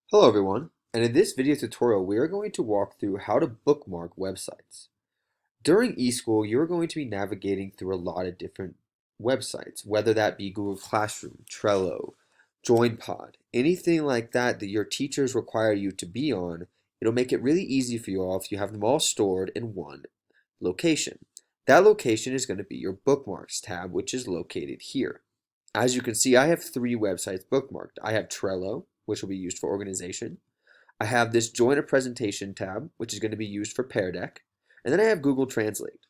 Hello everyone, and in this video tutorial we are going to walk through how to bookmark websites. During eSchool, you're going to be navigating through a lot of different websites, whether that be Google Classroom, Trello, JoinPod, anything like that that your teachers require you to be on. It'll make it really easy for you all if you have them all stored in one location. That location is going to be your Bookmarks tab, which is located here. As you can see, I have three websites bookmarked. I have Trello, which will be used for organization. I have this Join a Presentation tab, which is going to be used for Pear Deck. And then I have Google Translate.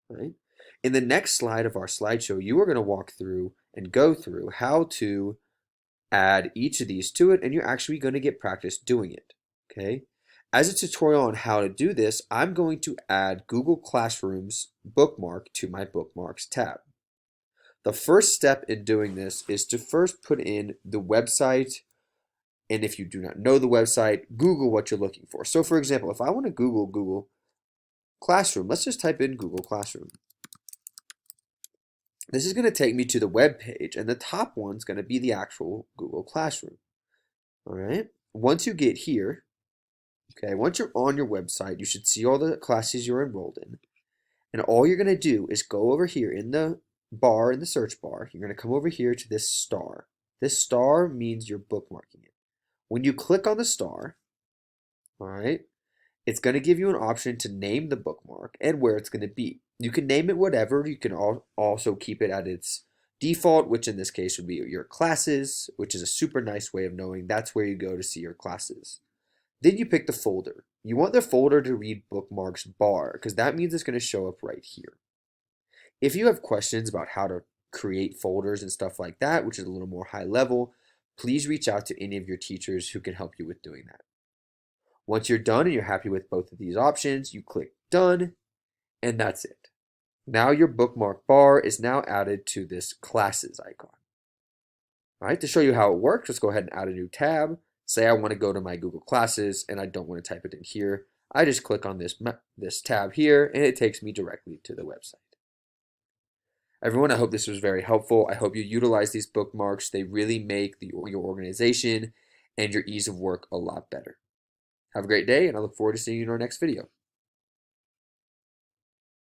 Right? In the next slide of our slideshow, you are going to walk through and go through how to add each of these to it, and you're actually going to get practice doing it. Okay? As a tutorial on how to do this, I'm going to add Google Classroom's bookmark to my Bookmarks tab. The first step in doing this is to first put in the website, and if you do not know the website, Google what you're looking for. So for example, if I want to Google Classroom, let's just type in Google Classroom. This is going to take me to the web page, and the top one's going to be the actual Google Classroom. All right. Once you get here, okay, once you're on your website, you should see all the classes you're enrolled in. And all you're going to do is go over here in the bar, in the search bar. You're going to come over here to this star. This star means you're bookmarking it. When you click on the star, all right, it's going to give you an option to name the bookmark and where it's going to be. You can name it whatever. You can also keep it at its default, which in this case would be your classes, which is a super nice way of knowing that's where you go to see your classes. Then you pick the folder. You want the folder to read bookmarks bar because that means it's going to show up right here. If you have questions about how to create folders and stuff like that, which is a little more high level, please reach out to any of your teachers who can help you with doing that. Once you're done and you're happy with both of these options, you click done, and that's it. Now your bookmark bar is now added to this classes icon. All right, to show you how it works, let's go ahead and add a new tab. Say I want to go to my Google Classes and I don't want to type it in here. I just click on this tab here and it takes me directly to the website. Everyone, I hope this was very helpful. I hope you utilize these bookmarks. They really make your organization and your ease of work a lot better. Have a great day, and I look forward to seeing you in our next video.